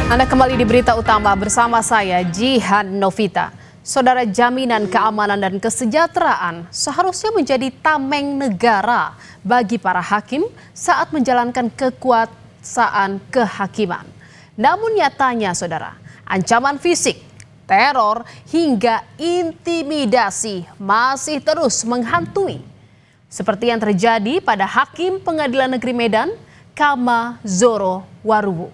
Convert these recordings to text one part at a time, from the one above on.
Anda kembali di Berita Utama bersama saya, Jihan Novita. Saudara, jaminan keamanan dan kesejahteraan seharusnya menjadi tameng negara bagi para hakim saat menjalankan kekuasaan kehakiman. Namun nyatanya, saudara, ancaman fisik, teror, hingga intimidasi masih terus menghantui. Seperti yang terjadi pada Hakim Pengadilan Negeri Medan, Kama Zoro Waruwu.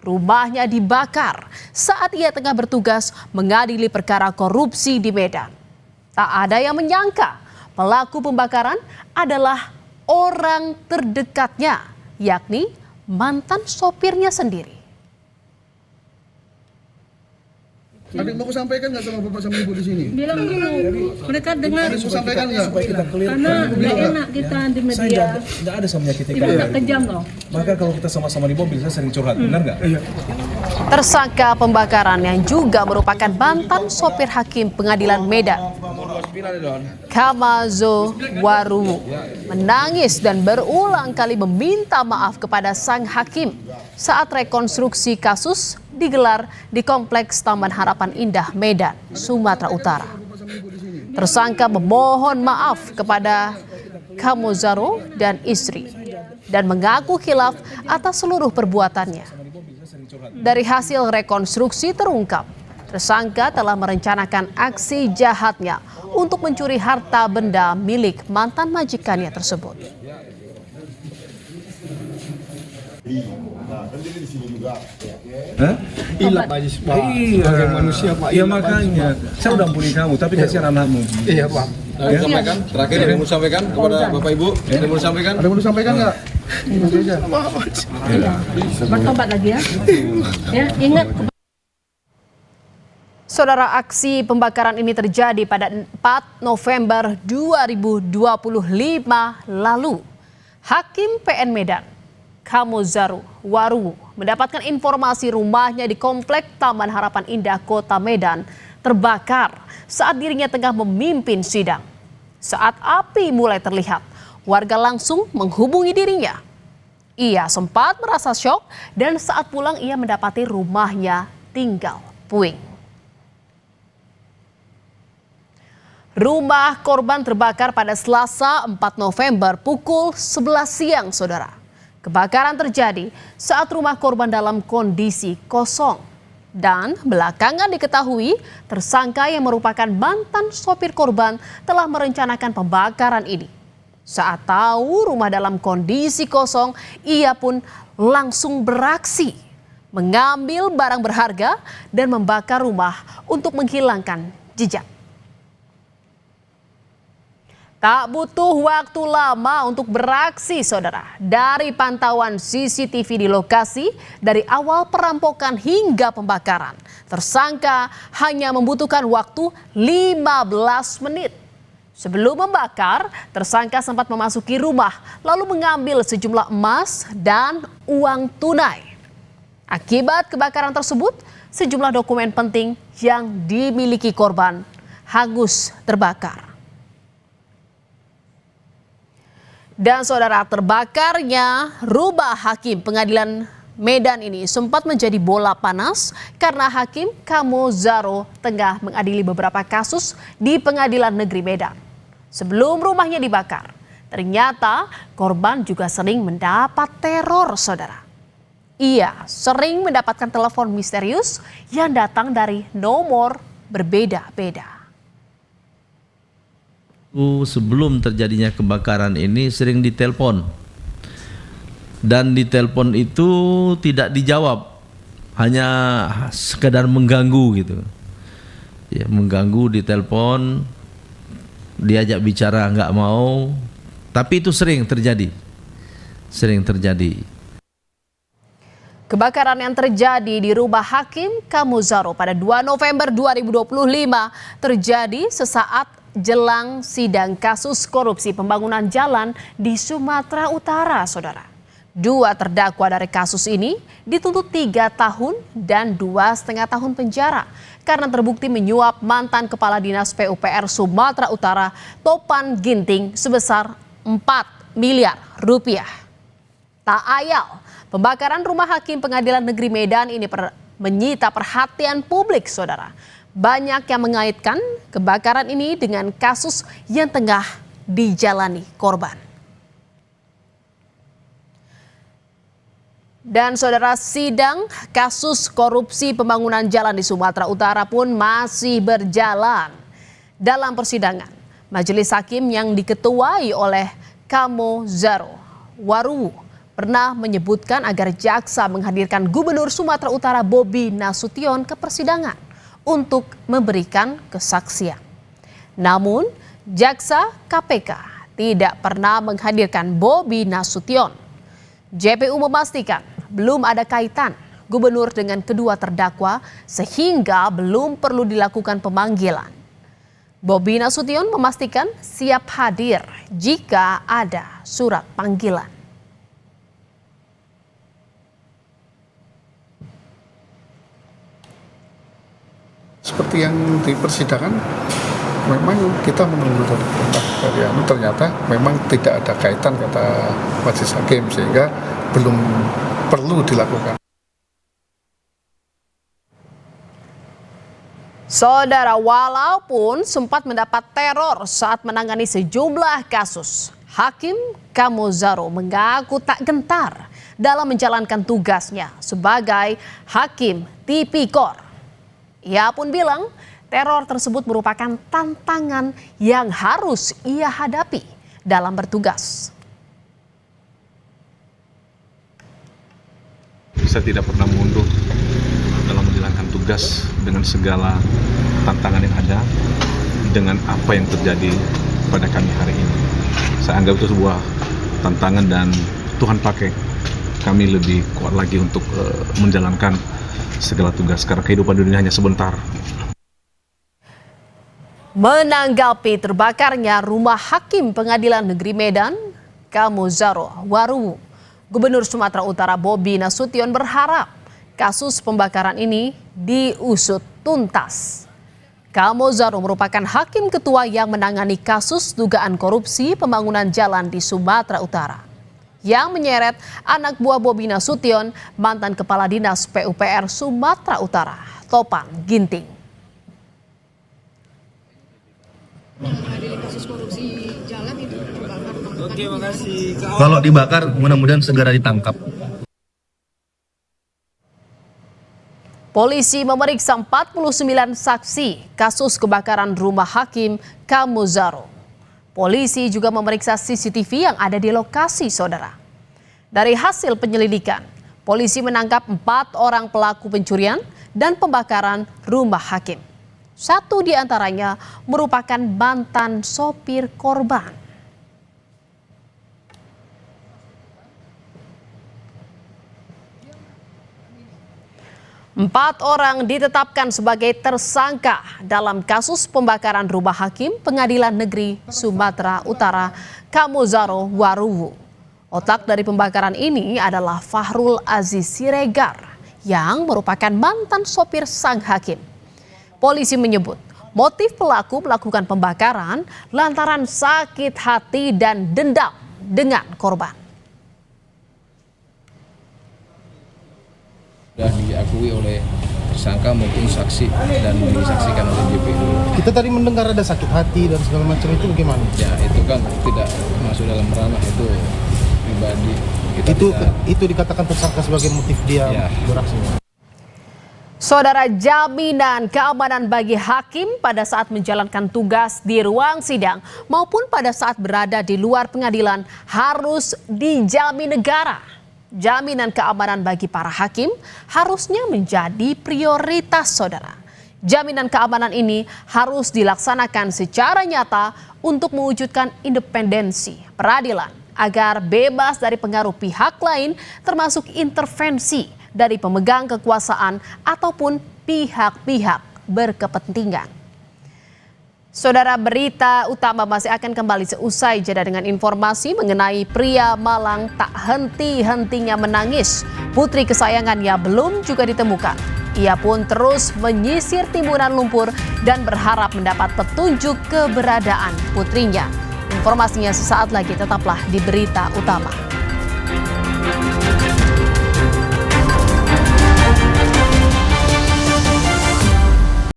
Rumahnya dibakar saat ia tengah bertugas mengadili perkara korupsi di Medan. Tak ada yang menyangka pelaku pembakaran adalah orang terdekatnya, yakni mantan sopirnya sendiri. Ada yang mau sampaikan nggak sama bapak sama ibu di sini? Bilang dulu, mereka dengar. Ada yang mau sampaikan nggak? Supaya kita clear. Karena nggak enak kita di media. Saya tidak ada sama menyakiti Ibu kalian. tak kejam loh. Maka kalau kita sama-sama di mobil, saya sering curhat, benar nggak? Iya. Tersangka pembakaran yang juga merupakan mantan sopir Hakim Pengadilan Medan, Kama Zoro Waruwu, menangis dan berulang kali meminta maaf kepada sang hakim saat rekonstruksi kasus digelar di Kompleks Taman Harapan Indah Medan, Sumatera Utara. Tersangka memohon maaf kepada Kama Zoro dan istri dan mengaku khilaf atas seluruh perbuatannya. Dari hasil rekonstruksi terungkap, tersangka telah merencanakan aksi jahatnya untuk mencuri harta benda milik mantan majikannya tersebut. Hilang sebagai manusia, Pak. Iya makanya. Saya udah ampuni kamu, tapi kasihan anakmu. Iya, Pak. Ada sampaikan, terakhir ada yang mau sampaikan kepada Bapak Ibu, ada yang mau sampaikan? Ada yang mau disampaikan nggak? Nanti aja. Bertobat lagi ya. Ya, ingat. Saudara, aksi pembakaran ini terjadi pada 4 November 2025 lalu. Hakim PN Medan, Kama Zoro Waruwu, mendapatkan informasi rumahnya di Komplek Taman Harapan Indah Kota Medan terbakar saat dirinya tengah memimpin sidang. Saat api mulai terlihat, warga langsung menghubungi dirinya. Ia sempat merasa syok dan saat pulang ia mendapati rumahnya tinggal puing. Rumah korban terbakar pada Selasa 4 November pukul 11 siang, saudara. Kebakaran terjadi saat rumah korban dalam kondisi kosong. Dan belakangan diketahui tersangka yang merupakan mantan sopir korban telah merencanakan pembakaran ini. Saat tahu rumah dalam kondisi kosong, ia pun langsung beraksi, mengambil barang berharga dan membakar rumah untuk menghilangkan jejak. Tak butuh waktu lama untuk beraksi, saudara. Dari pantauan CCTV di lokasi, dari awal perampokan hingga pembakaran, tersangka hanya membutuhkan waktu 15 menit. Sebelum membakar, tersangka sempat memasuki rumah, lalu mengambil sejumlah emas dan uang tunai. Akibat kebakaran tersebut, sejumlah dokumen penting yang dimiliki korban hangus terbakar. Dan saudara, terbakarnya rumah Hakim Pengadilan Medan ini sempat menjadi bola panas karena Hakim Kama Zoro tengah mengadili beberapa kasus di Pengadilan Negeri Medan. Sebelum rumahnya dibakar, ternyata korban juga sering mendapat teror, saudara. Ia sering mendapatkan telepon misterius yang datang dari nomor berbeda-beda. Sebelum terjadinya kebakaran ini sering ditelepon, dan ditelepon itu tidak dijawab, hanya sekedar mengganggu gitu ya, mengganggu, ditelepon, diajak bicara nggak mau, tapi itu sering terjadi. Kebakaran yang terjadi di rumah Hakim Kama Zoro pada 2 November 2025 terjadi sesaat jelang sidang kasus korupsi pembangunan jalan di Sumatera Utara, saudara. 2 terdakwa dari kasus ini dituntut 3 tahun dan 2,5 tahun penjara karena terbukti menyuap mantan Kepala Dinas PUPR Sumatera Utara Topan Ginting sebesar 4 miliar rupiah. Tak ayal, pembakaran rumah Hakim Pengadilan Negeri Medan ini menyita perhatian publik, saudara. Banyak yang mengaitkan kebakaran ini dengan kasus yang tengah dijalani korban. Dan saudara, sidang kasus korupsi pembangunan jalan di Sumatera Utara pun masih berjalan. Dalam persidangan, majelis hakim yang diketuai oleh Kamo Zaro Waruwu pernah menyebutkan agar jaksa menghadirkan Gubernur Sumatera Utara Bobi Nasution ke persidangan untuk memberikan kesaksian. Namun, jaksa KPK tidak pernah menghadirkan Bobi Nasution. JPU memastikan belum ada kaitan gubernur dengan kedua terdakwa sehingga belum perlu dilakukan pemanggilan. Bobi Nasution memastikan siap hadir jika ada surat panggilan. Seperti yang di persidangan, memang kita menunggu dari ternyata memang tidak ada kaitan kata majelis hakim sehingga belum perlu dilakukan. Saudara, walaupun sempat mendapat teror saat menangani sejumlah kasus, Hakim Kamo Zaro mengaku tak gentar dalam menjalankan tugasnya sebagai Hakim Tipikor. Ia pun bilang teror tersebut merupakan tantangan yang harus ia hadapi dalam bertugas. Saya tidak pernah mundur dalam menjalankan tugas dengan segala tantangan yang ada, dengan apa yang terjadi pada kami hari ini. Saya anggap itu sebuah tantangan dan Tuhan pakai kami lebih kuat lagi untuk menjalankan segala tugas karena kehidupan dunia hanya sebentar. Menanggapi terbakarnya rumah hakim Pengadilan Negeri Medan, Kamo Zaro Waruwu, Gubernur Sumatera Utara Bobi Nasution berharap kasus pembakaran ini diusut tuntas. Kamo Zaro merupakan hakim ketua yang menangani kasus dugaan korupsi pembangunan jalan di Sumatera Utara yang menyeret anak buah Bobi Nasution, mantan Kepala Dinas PUPR Sumatera Utara, Topan Ginting. Kalau dibakar, mudah-mudahan segera ditangkap. Polisi memeriksa 49 saksi kasus kebakaran rumah hakim Kamo Zaro. Polisi juga memeriksa CCTV yang ada di lokasi, saudara. Dari hasil penyelidikan, polisi menangkap 4 orang pelaku pencurian dan pembakaran rumah hakim. 1 di antaranya merupakan mantan sopir korban. Empat orang ditetapkan sebagai tersangka dalam kasus pembakaran rumah hakim Pengadilan Negeri Sumatera Utara Kamo Zaro Waruwu. Otak dari pembakaran ini adalah Fahrul Aziz Siregar yang merupakan mantan sopir sang hakim. Polisi menyebut motif pelaku melakukan pembakaran lantaran sakit hati dan dendam dengan korban. Sudah diakui oleh tersangka maupun saksi dan disaksikan oleh JPU. Kita tadi mendengar ada sakit hati dan segala macam, itu bagaimana? Ya itu kan tidak masuk dalam ranah itu pribadi. Itu dikatakan tersangka sebagai motif dia beraksi. Saudara, jaminan keamanan bagi hakim pada saat menjalankan tugas di ruang sidang maupun pada saat berada di luar pengadilan harus dijamin negara. Jaminan keamanan bagi para hakim harusnya menjadi prioritas, saudara. Jaminan keamanan ini harus dilaksanakan secara nyata untuk mewujudkan independensi peradilan agar bebas dari pengaruh pihak lain termasuk intervensi dari pemegang kekuasaan ataupun pihak-pihak berkepentingan. Saudara, berita utama masih akan kembali seusai jeda dengan informasi mengenai pria Malang tak henti-hentinya menangis. Putri kesayangannya belum juga ditemukan. Ia pun terus menyisir timbunan lumpur dan berharap mendapat petunjuk keberadaan putrinya. Informasinya sesaat lagi, tetaplah di berita utama.